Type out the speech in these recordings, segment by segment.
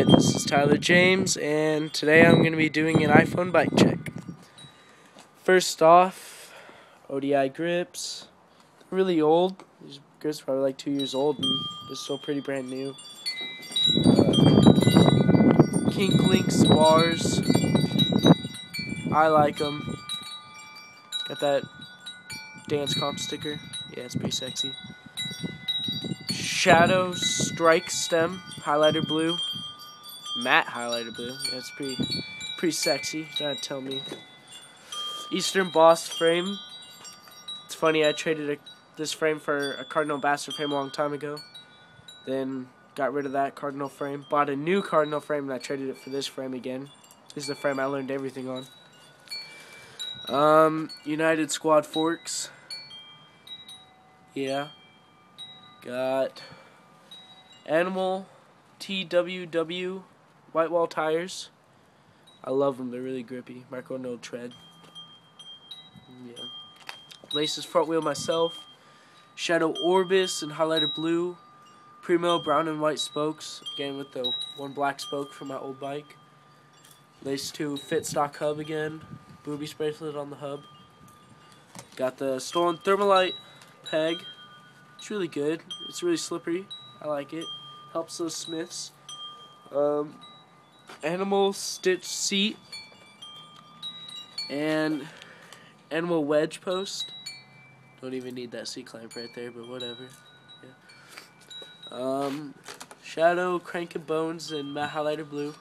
Alright, this is Tyler James, and today I'm going to be doing an iPhone bike check. First off, ODI grips. Really old. These grips are probably like 2 years old, and they're still pretty brand new. Kink Links bars. I like them. Got that dance comp sticker. Yeah, it's pretty sexy. Shadow Strike Stem, highlighter blue. Matte highlighter blue. Yeah, it's pretty sexy. Gotta tell me. Eastern Boss frame. It's funny, I traded this frame for a Cardinal Bastard frame a long time ago. Then got rid of that Cardinal frame. Bought a new Cardinal frame and I traded it for this frame again. This is the frame I learned everything on. United Squad forks. Yeah. Got Animal TWW white wall tires. I love them. They're really grippy. Micro no tread. Yeah. Laces front wheel myself. Shadow Orbis in highlighter blue. Primo brown and white spokes. Again with the one black spoke from my old bike. Lace 2 fit stock hub again. Boobies bracelet on the hub. Got the stolen Thermalite peg. It's really good. It's really slippery. I like it. Helps those Smiths. Animal stitch seat. And animal wedge post. Don't even need that seat clamp right there, but whatever. Yeah. Shadow crank and bones in matte highlighter blue.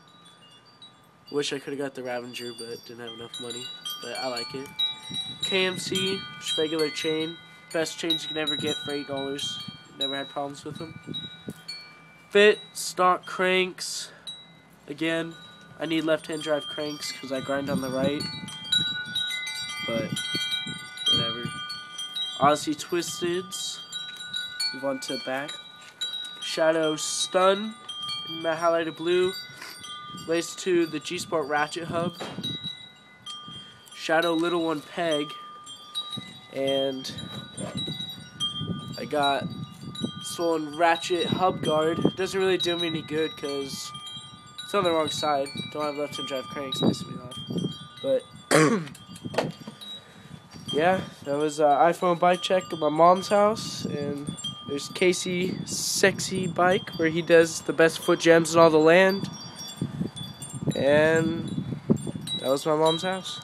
Wish I could have got the Ravager, but didn't have enough money. But I like it. KMC, just regular chain. Best chains you can ever get for $8. Never had problems with them. Fit stock cranks. Again, I need left-hand drive cranks because I grind on the right. But whatever. Odyssey Twisteds. Move on to the back. Shadow Stun in matte highlighter blue. Lace to the G Sport ratchet hub. Shadow Little One peg. And I got stolen ratchet hub guard. Doesn't really do me any good because it's on the wrong side. Don't have left-hand drive cranks, pissing me off. But yeah, that was iPhone bike check at my mom's house, and there's Casey Sexy Bike where he does the best foot jams in all the land. And that was my mom's house.